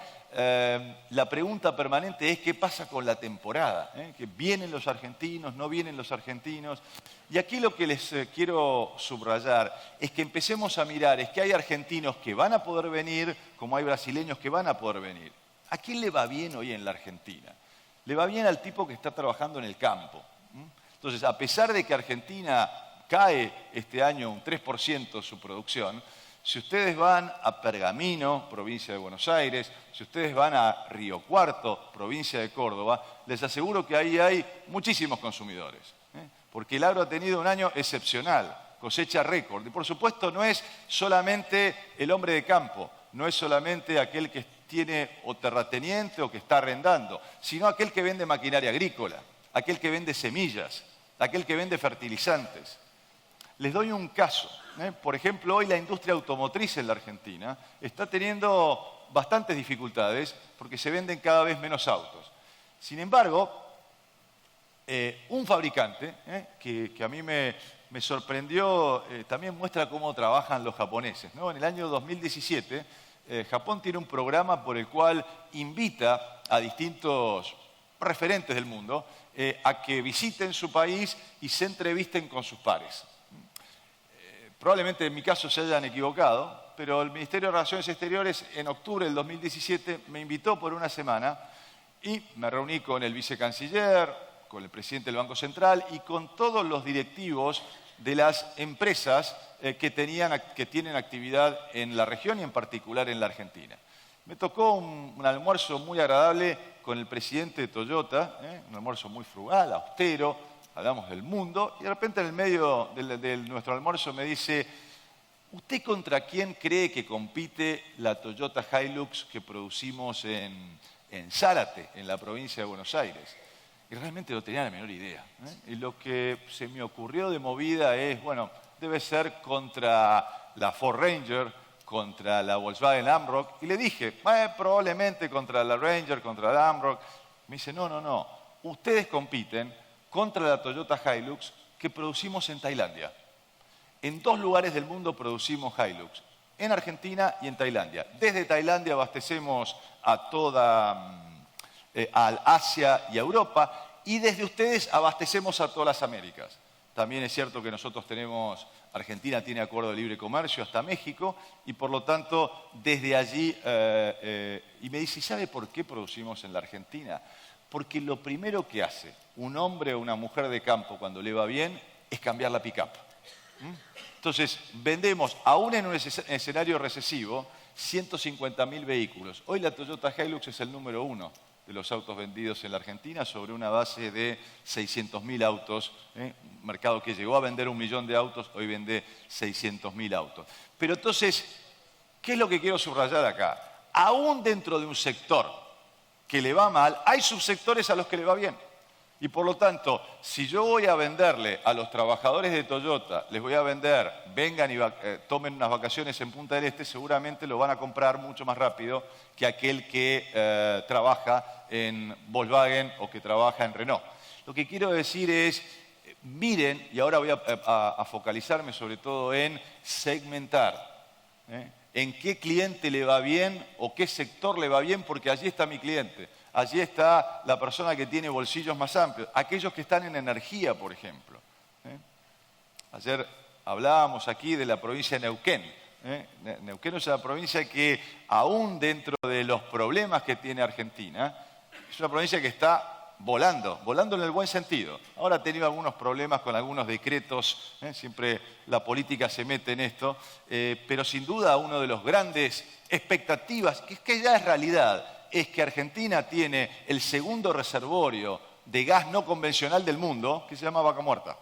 La pregunta permanente es qué pasa con la temporada, que vienen los argentinos, no vienen los argentinos. Y aquí lo que les quiero subrayar es que empecemos a mirar, es que hay argentinos que van a poder venir, como hay brasileños que van a poder venir. ¿A quién le va bien hoy en la Argentina? Le va bien al tipo que está trabajando en el campo. Entonces, a pesar de que Argentina cae este año un 3% su producción, si ustedes van a Pergamino, provincia de Buenos Aires, si ustedes van a Río Cuarto, provincia de Córdoba, les aseguro que ahí hay muchísimos consumidores. porque el agro ha tenido un año excepcional, cosecha récord. Y por supuesto no es solamente el hombre de campo, no es solamente aquel que tiene o terrateniente o que está arrendando, sino aquel que vende maquinaria agrícola, aquel que vende semillas, aquel que vende fertilizantes. Les doy un caso. Por ejemplo, hoy la industria automotriz en la Argentina está teniendo bastantes dificultades porque se venden cada vez menos autos. Sin embargo, un fabricante que a mí me sorprendió, también muestra cómo trabajan los japoneses, ¿no? En el año 2017, Japón tiene un programa por el cual invita a distintos referentes del mundo a que visiten su país y se entrevisten con sus pares. Probablemente en mi caso se hayan equivocado, pero el Ministerio de Relaciones Exteriores en octubre del 2017 me invitó por una semana y me reuní con el vicecanciller, con el presidente del Banco Central y con todos los directivos de las empresas que tienen actividad en la región y en particular en la Argentina. Me tocó un almuerzo muy agradable con el presidente de Toyota, un almuerzo muy frugal, austero. Hablamos del mundo y de repente en el medio de nuestro almuerzo me dice: ¿usted contra quién cree que compite la Toyota Hilux que producimos en Zárate, en la provincia de Buenos Aires? Y realmente no tenía la menor idea. Y lo que se me ocurrió de movida es, bueno, debe ser contra la Ford Ranger, contra la Volkswagen Amarok. Y le dije, probablemente contra la Ranger, contra la Amarok. Me dice, no, ustedes compiten contra la Toyota Hilux que producimos en Tailandia. En 2 lugares del mundo producimos Hilux, en Argentina y en Tailandia. Desde Tailandia abastecemos a Asia y a Europa, y desde ustedes abastecemos a todas las Américas. También es cierto que nosotros Argentina tiene acuerdo de libre comercio hasta México, y por lo tanto desde allí, y me dice, ¿sabe por qué producimos en la Argentina? Porque lo primero que hace un hombre o una mujer de campo cuando le va bien es cambiar la pick-up. Entonces, vendemos, aún en un escenario recesivo, 150.000 vehículos. Hoy la Toyota Hilux es el número 1 de los autos vendidos en la Argentina sobre una base de 600.000 autos. Un mercado que llegó a vender 1 millón de autos, hoy vende 600.000 autos. Pero entonces, ¿qué es lo que quiero subrayar acá? Aún dentro de un sector que le va mal, hay subsectores a los que le va bien. Y por lo tanto, si yo voy a venderle a los trabajadores de Toyota, les voy a vender, vengan y tomen unas vacaciones en Punta del Este, seguramente lo van a comprar mucho más rápido que aquel que trabaja en Volkswagen o que trabaja en Renault. Lo que quiero decir es, miren, y ahora voy a focalizarme sobre todo en segmentar, en qué cliente le va bien o qué sector le va bien, porque allí está mi cliente. Allí está la persona que tiene bolsillos más amplios, aquellos que están en energía, por ejemplo. Ayer hablábamos aquí de la provincia de Neuquén. Neuquén es una provincia que, aún dentro de los problemas que tiene Argentina, es una provincia que está volando en el buen sentido. Ahora ha tenido algunos problemas con algunos decretos, siempre la política se mete en esto, pero sin duda uno de los grandes expectativas, que ya es realidad, es que Argentina tiene el segundo reservorio de gas no convencional del mundo, que se llama Vaca Muerta.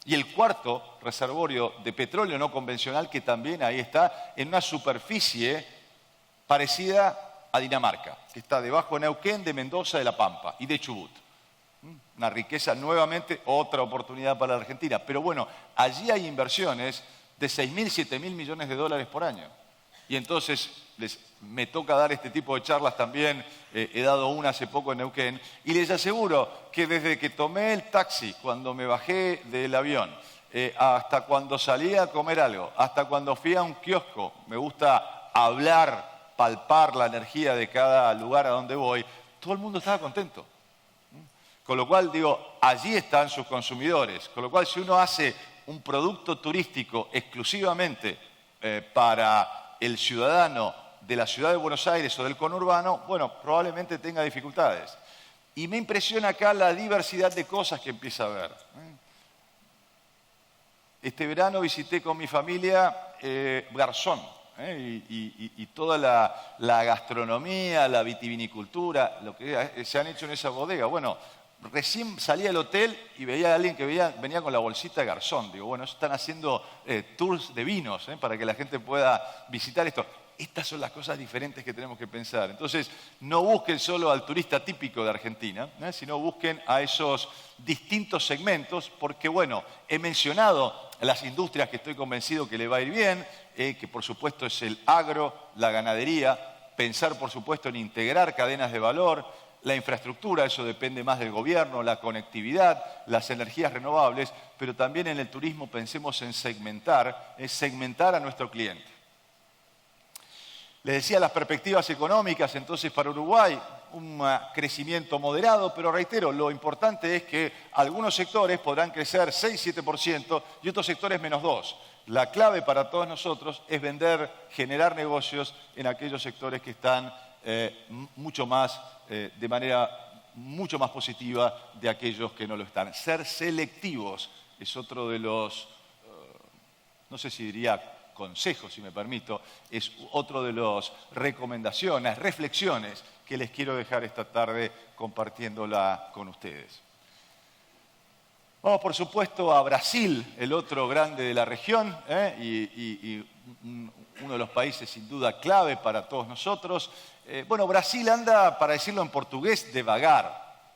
Y el 4.º reservorio de petróleo no convencional, que también ahí está, en una superficie parecida a Dinamarca, que está debajo de Neuquén, de Mendoza, de La Pampa y de Chubut. Una riqueza, nuevamente, otra oportunidad para la Argentina. Pero bueno, allí hay inversiones de 6.000, 7.000 millones de dólares por año. Y entonces me toca dar este tipo de charlas también, he dado una hace poco en Neuquén, y les aseguro que desde que tomé el taxi, cuando me bajé del avión, hasta cuando salí a comer algo, hasta cuando fui a un kiosco, me gusta hablar, palpar la energía de cada lugar a donde voy, todo el mundo estaba contento. Con lo cual, digo, allí están sus consumidores. Con lo cual, si uno hace un producto turístico exclusivamente para el ciudadano de la ciudad de Buenos Aires o del conurbano, bueno, probablemente tenga dificultades. Y me impresiona acá la diversidad de cosas que empieza a haber. Este verano visité con mi familia Garzón, y toda la gastronomía, la vitivinicultura, lo que se han hecho en esa bodega. Bueno, recién salía del hotel y veía a alguien que venía con la bolsita de garzón. Digo, bueno, están haciendo tours de vinos para que la gente pueda visitar esto. Estas son las cosas diferentes que tenemos que pensar. Entonces, no busquen solo al turista típico de Argentina, sino busquen a esos distintos segmentos, porque, bueno, he mencionado las industrias que estoy convencido que le va a ir bien, que por supuesto es el agro, la ganadería, pensar por supuesto en integrar cadenas de valor, la infraestructura, eso depende más del gobierno, la conectividad, las energías renovables, pero también en el turismo pensemos en segmentar a nuestro cliente. Les decía las perspectivas económicas, entonces para Uruguay un crecimiento moderado, pero reitero, lo importante es que algunos sectores podrán crecer 6-7% y otros sectores menos 2%. La clave para todos nosotros es vender, generar negocios en aquellos sectores que están de manera mucho más positiva de aquellos que no lo están. Ser selectivos es otro de los, no sé si diría consejos, si me permito, es otro de las recomendaciones, reflexiones que les quiero dejar esta tarde compartiéndola con ustedes. Vamos, por supuesto, a Brasil, el otro grande de la región, y uno de los países sin duda clave para todos nosotros. Bueno, Brasil anda, para decirlo en portugués, devagar,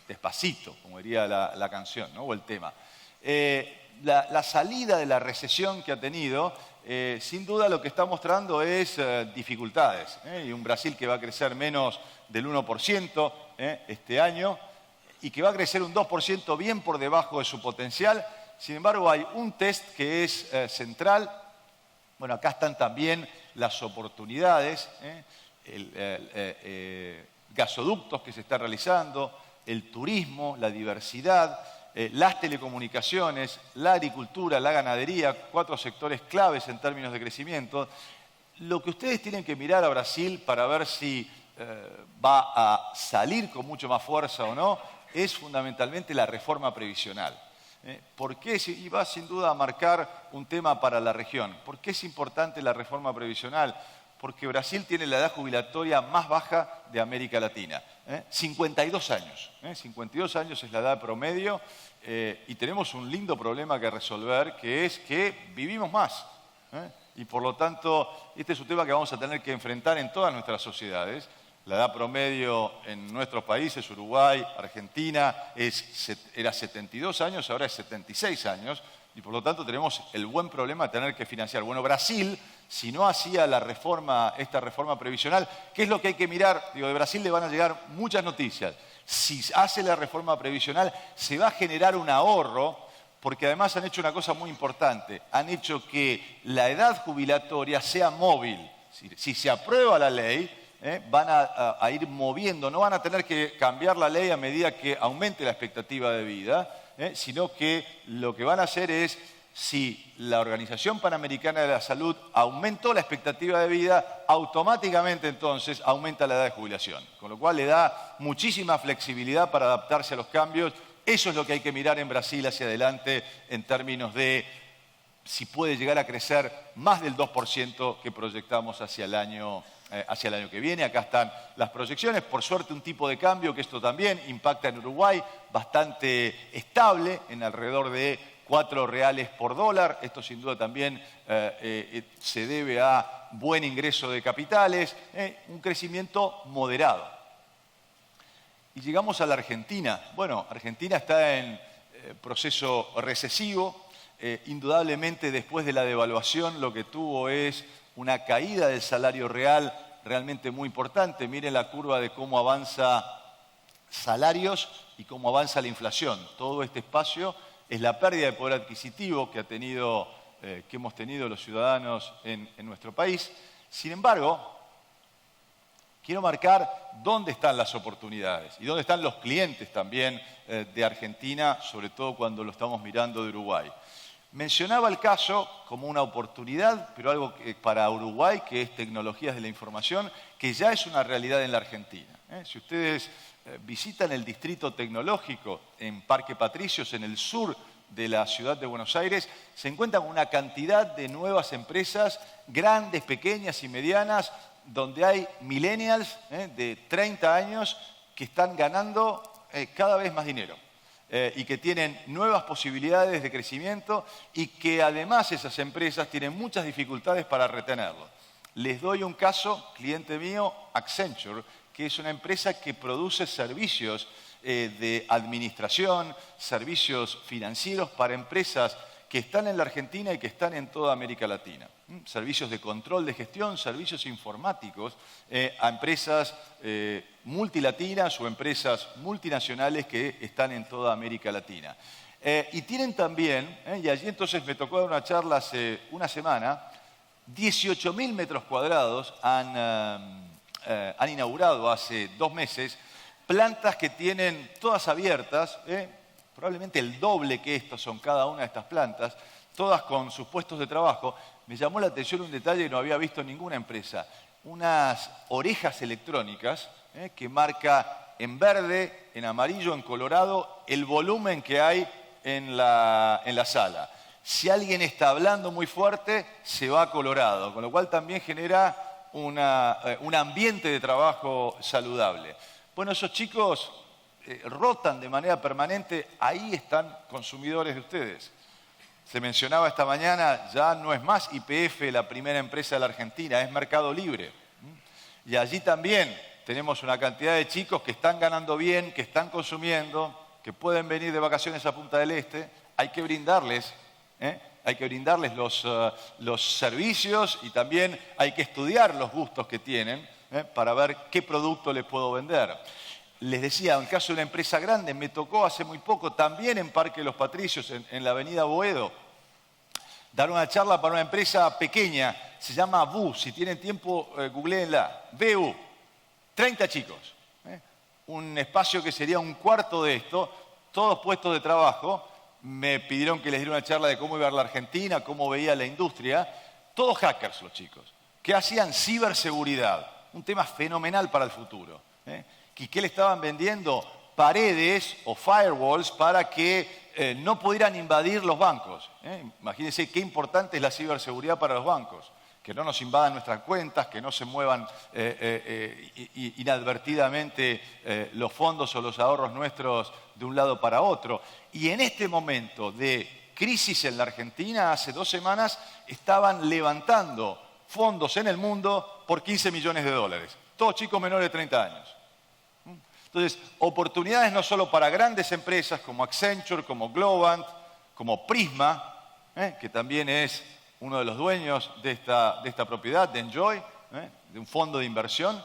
despacito, como diría la canción, ¿no? O el tema. La salida de la recesión que ha tenido, sin duda lo que está mostrando es dificultades. Y un Brasil que va a crecer menos del 1% este año y que va a crecer un 2% bien por debajo de su potencial. Sin embargo, hay un test que es central. Bueno, acá están también las oportunidades, gasoductos que se están realizando, el turismo, la diversidad, las telecomunicaciones, la agricultura, la ganadería, 4 sectores claves en términos de crecimiento. Lo que ustedes tienen que mirar a Brasil para ver si va a salir con mucho más fuerza o no, es fundamentalmente la reforma previsional. ¿Por qué? Y va sin duda a marcar un tema para la región. ¿Por qué es importante la reforma previsional? Porque Brasil tiene la edad jubilatoria más baja de América Latina. 52 años. 52 años es la edad promedio y tenemos un lindo problema que resolver, que es que vivimos más. Y por lo tanto, este es un tema que vamos a tener que enfrentar en todas nuestras sociedades. La edad promedio en nuestros países, Uruguay, Argentina, era 72 años, ahora es 76 años, y por lo tanto tenemos el buen problema de tener que financiar. Bueno, Brasil, si no hacía esta reforma previsional, ¿qué es lo que hay que mirar? Digo, de Brasil le van a llegar muchas noticias. Si hace la reforma previsional, se va a generar un ahorro, porque además han hecho una cosa muy importante, han hecho que la edad jubilatoria sea móvil. Si se aprueba la ley, van a ir moviendo, no van a tener que cambiar la ley a medida que aumente la expectativa de vida, sino que lo que van a hacer es, si la Organización Panamericana de la Salud aumentó la expectativa de vida, automáticamente entonces aumenta la edad de jubilación, con lo cual le da muchísima flexibilidad para adaptarse a los cambios. Eso es lo que hay que mirar en Brasil hacia adelante en términos de si puede llegar a crecer más del 2% que proyectamos hacia el año que viene. Acá están las proyecciones. Por suerte, un tipo de cambio que esto también impacta en Uruguay, bastante estable, en alrededor de 4 reales por dólar. Esto sin duda también se debe a buen ingreso de capitales, un crecimiento moderado. Y llegamos a la Argentina. Bueno, Argentina está en proceso recesivo. Indudablemente, después de la devaluación, lo que tuvo es una caída del salario real realmente muy importante. Miren la curva de cómo avanza salarios y cómo avanza la inflación. Todo este espacio es la pérdida de poder adquisitivo que hemos tenido los ciudadanos en nuestro país. Sin embargo, quiero marcar dónde están las oportunidades y dónde están los clientes también de Argentina, sobre todo cuando lo estamos mirando de Uruguay. Mencionaba el caso como una oportunidad, pero algo para Uruguay, que es tecnologías de la información, que ya es una realidad en la Argentina. Si ustedes visitan el distrito tecnológico en Parque Patricios, en el sur de la ciudad de Buenos Aires, se encuentran una cantidad de nuevas empresas, grandes, pequeñas y medianas, donde hay millennials de 30 años que están ganando cada vez más dinero. Y que tienen nuevas posibilidades de crecimiento y que además esas empresas tienen muchas dificultades para retenerlo. Les doy un caso, cliente mío, Accenture, que es una empresa que produce servicios de administración, servicios financieros para empresas que están en la Argentina y que están en toda América Latina. Servicios de control de gestión, servicios informáticos a empresas multilatinas o empresas multinacionales que están en toda América Latina. Y tienen también, y allí entonces me tocó dar una charla hace una semana, 18.000 metros cuadrados han inaugurado hace 2 meses, plantas que tienen todas abiertas, probablemente el doble que estos son cada una de estas plantas, todas con sus puestos de trabajo. Me llamó la atención un detalle que no había visto en ninguna empresa. Unas orejas electrónicas que marca en verde, en amarillo, en colorado, el volumen que hay en la sala. Si alguien está hablando muy fuerte, se va a colorado, con lo cual también genera un ambiente de trabajo saludable. Bueno, esos chicos rotan de manera permanente, ahí están consumidores de ustedes. Se mencionaba esta mañana, ya no es más YPF la primera empresa de la Argentina, es Mercado Libre. Y allí también tenemos una cantidad de chicos que están ganando bien, que están consumiendo, que pueden venir de vacaciones a Punta del Este. Hay que brindarles los servicios y también hay que estudiar los gustos que tienen para ver qué producto les puedo vender. Les decía, en el caso de una empresa grande, me tocó hace muy poco, también en Parque Los Patricios, en la avenida Boedo, dar una charla para una empresa pequeña, se llama VU, si tienen tiempo, googleenla, VU, 30 chicos, un espacio que sería un cuarto de esto, todos puestos de trabajo, me pidieron que les diera una charla de cómo iba la Argentina, cómo veía la industria, todos hackers los chicos, que hacían ciberseguridad, un tema fenomenal para el futuro. ¿Y qué le estaban vendiendo? Paredes o firewalls para que no pudieran invadir los bancos. Imagínense qué importante es la ciberseguridad para los bancos. Que no nos invadan nuestras cuentas, que no se muevan inadvertidamente los fondos o los ahorros nuestros de un lado para otro. Y en este momento de crisis en la Argentina, hace 2 semanas, estaban levantando fondos en el mundo por 15 millones de dólares. Todos chicos menores de 30 años. Entonces, oportunidades no solo para grandes empresas como Accenture, como Globant, como Prisma, que también es uno de los dueños de esta propiedad, de Enjoy, de un fondo de inversión,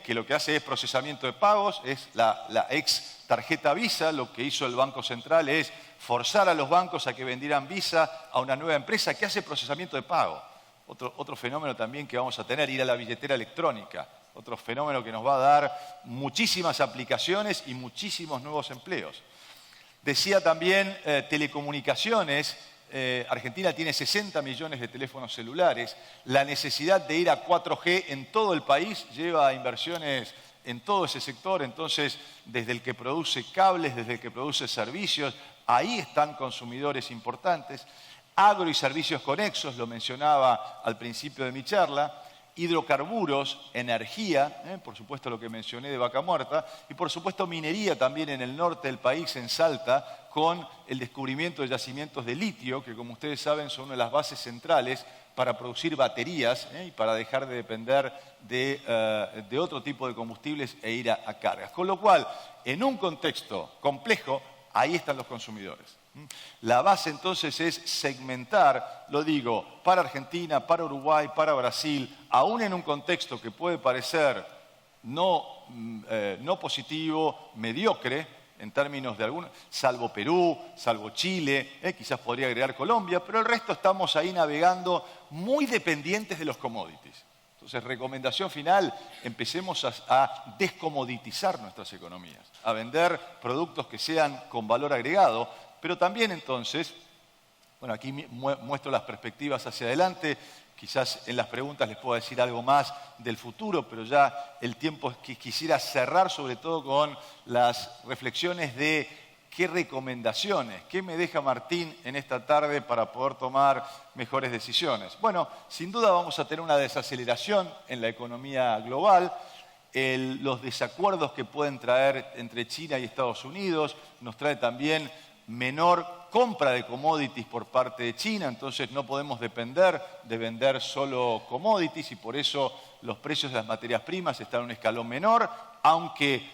que lo que hace es procesamiento de pagos, es la ex tarjeta Visa. Lo que hizo el Banco Central es forzar a los bancos a que vendieran Visa a una nueva empresa que hace procesamiento de pago. Otro fenómeno también que vamos a tener, ir a la billetera electrónica. Otro fenómeno que nos va a dar muchísimas aplicaciones y muchísimos nuevos empleos. Decía también telecomunicaciones. Argentina tiene 60 millones de teléfonos celulares. La necesidad de ir a 4G en todo el país lleva a inversiones en todo ese sector. Entonces, desde el que produce cables, desde el que produce servicios, ahí están consumidores importantes. Agro y servicios conexos, lo mencionaba al principio de mi charla. Hidrocarburos, energía, por supuesto lo que mencioné de Vaca Muerta, y por supuesto minería también en el norte del país, en Salta, con el descubrimiento de yacimientos de litio, que como ustedes saben son una de las bases centrales para producir baterías y para dejar de depender de otro tipo de combustibles e ir a cargas. Con lo cual, en un contexto complejo, ahí están los consumidores. La base entonces es segmentar, lo digo, para Argentina, para Uruguay, para Brasil, aún en un contexto que puede parecer no positivo, mediocre, en términos de algunos, salvo Perú, salvo Chile, quizás podría agregar Colombia, pero el resto estamos ahí navegando muy dependientes de los commodities. Entonces, recomendación final, empecemos a descomoditizar nuestras economías, a vender productos que sean con valor agregado, pero también entonces, bueno, aquí muestro las perspectivas hacia adelante, quizás en las preguntas les puedo decir algo más del futuro, pero ya el tiempo es que quisiera cerrar sobre todo con las reflexiones de qué recomendaciones, qué me deja Martín en esta tarde para poder tomar mejores decisiones. Bueno, sin duda vamos a tener una desaceleración en la economía global. los desacuerdos que pueden traer entre China y Estados Unidos, nos trae también menor compra de commodities por parte de China, entonces no podemos depender de vender solo commodities y por eso los precios de las materias primas están en un escalón menor, aunque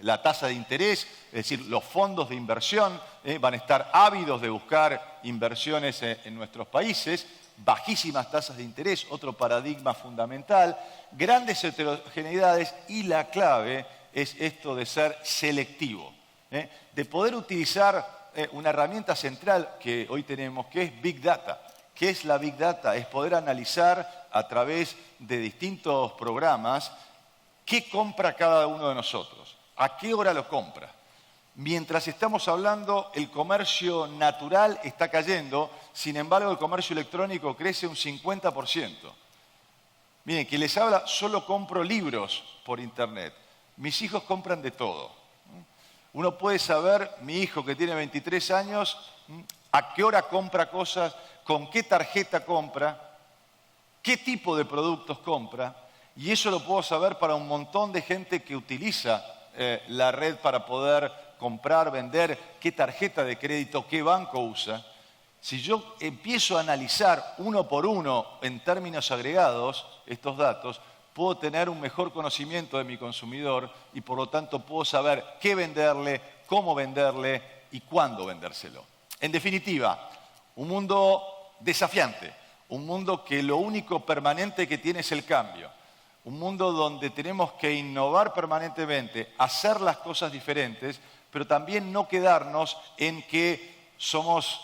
la tasa de interés, es decir, los fondos de inversión van a estar ávidos de buscar inversiones en nuestros países, bajísimas tasas de interés, otro paradigma fundamental, grandes heterogeneidades y la clave es esto de ser selectivo, de poder utilizar una herramienta central que hoy tenemos que es Big Data. ¿Qué es la Big Data? Es poder analizar a través de distintos programas qué compra cada uno de nosotros, a qué hora lo compra. Mientras estamos hablando, el comercio natural está cayendo, sin embargo, el comercio electrónico crece un 50%. Miren, quien les habla, solo compro libros por internet. Mis hijos compran de todo. Uno puede saber, mi hijo que tiene 23 años, a qué hora compra cosas, con qué tarjeta compra, qué tipo de productos compra, y eso lo puedo saber para un montón de gente que utiliza la red para poder comprar, vender, qué tarjeta de crédito, qué banco usa. Si yo empiezo a analizar uno por uno en términos agregados estos datos, puedo tener un mejor conocimiento de mi consumidor y por lo tanto puedo saber qué venderle, cómo venderle y cuándo vendérselo. En definitiva, un mundo desafiante, un mundo que lo único permanente que tiene es el cambio, un mundo donde tenemos que innovar permanentemente, hacer las cosas diferentes, pero también no quedarnos en que somos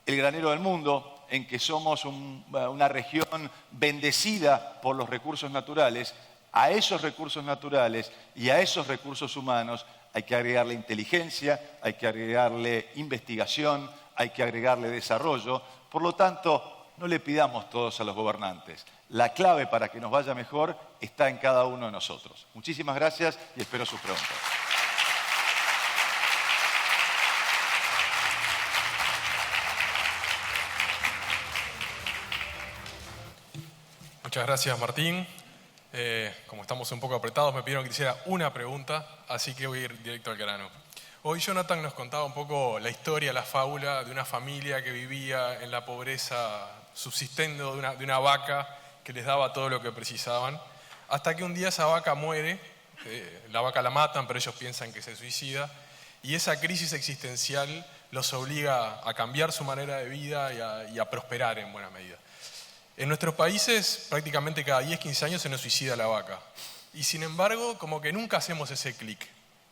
el granero del mundo, en que somos una región bendecida por los recursos naturales. A esos recursos naturales y a esos recursos humanos hay que agregarle inteligencia, hay que agregarle investigación, hay que agregarle desarrollo. Por lo tanto, no le pidamos todos a los gobernantes. La clave para que nos vaya mejor está en cada uno de nosotros. Muchísimas gracias y espero sus preguntas. Muchas gracias, Martín. Como estamos un poco apretados, me pidieron que hiciera una pregunta, así que voy a ir directo al grano. Hoy Jonathan nos contaba un poco la historia, la fábula de una familia que vivía en la pobreza, subsistiendo de una vaca que les daba todo lo que precisaban, hasta que un día esa vaca muere, la vaca la matan, pero ellos piensan que se suicida, y esa crisis existencial los obliga a cambiar su manera de vida y a prosperar en buena medida. En nuestros países, prácticamente cada 10, 15 años se nos suicida la vaca. Y sin embargo, como que nunca hacemos ese clic.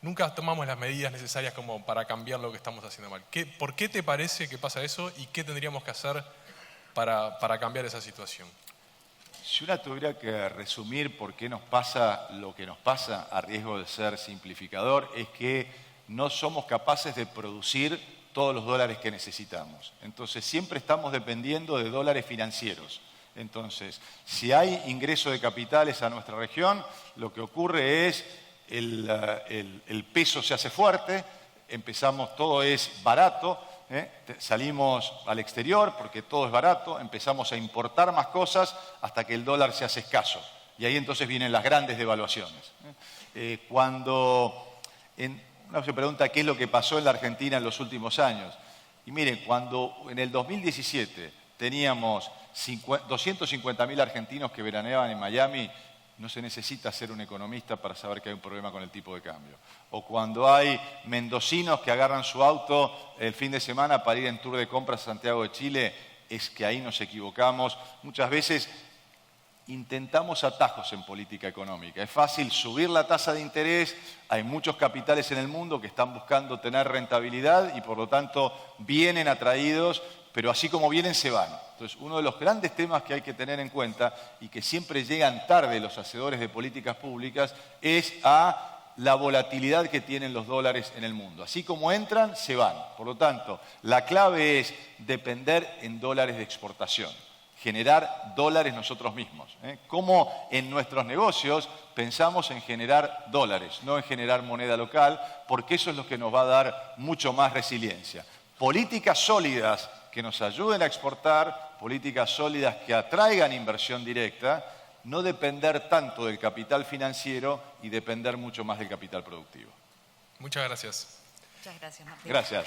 Nunca tomamos las medidas necesarias como para cambiar lo que estamos haciendo mal. ¿Por qué te parece que pasa eso y qué tendríamos que hacer para cambiar esa situación? Si uno tuviera que resumir por qué nos pasa lo que nos pasa, a riesgo de ser simplificador, es que no somos capaces de producir todos los dólares que necesitamos. Entonces, siempre estamos dependiendo de dólares financieros. Entonces, si hay ingreso de capitales a nuestra región, lo que ocurre es el peso se hace fuerte, empezamos, todo es barato, salimos al exterior porque todo es barato, empezamos a importar más cosas hasta que el dólar se hace escaso. Y ahí entonces vienen las grandes devaluaciones. Uno se pregunta qué es lo que pasó en la Argentina en los últimos años. Y miren, cuando en el 2017 teníamos 250.000 argentinos que veraneaban en Miami, no se necesita ser un economista para saber que hay un problema con el tipo de cambio. O cuando hay mendocinos que agarran su auto el fin de semana para ir en tour de compras a Santiago de Chile, es que ahí nos equivocamos. Muchas veces intentamos atajos en política económica. Es fácil subir la tasa de interés, hay muchos capitales en el mundo que están buscando tener rentabilidad y por lo tanto vienen atraídos, pero así como vienen se van. Entonces, uno de los grandes temas que hay que tener en cuenta y que siempre llegan tarde los hacedores de políticas públicas es a la volatilidad que tienen los dólares en el mundo. Así como entran, se van. Por lo tanto, la clave es depender en dólares de exportación, generar dólares nosotros mismos. Como en nuestros negocios pensamos en generar dólares, no en generar moneda local, porque eso es lo que nos va a dar mucho más resiliencia. Políticas sólidas que nos ayuden a exportar, políticas sólidas que atraigan inversión directa, no depender tanto del capital financiero y depender mucho más del capital productivo. Muchas gracias. Muchas gracias, Martín. Gracias.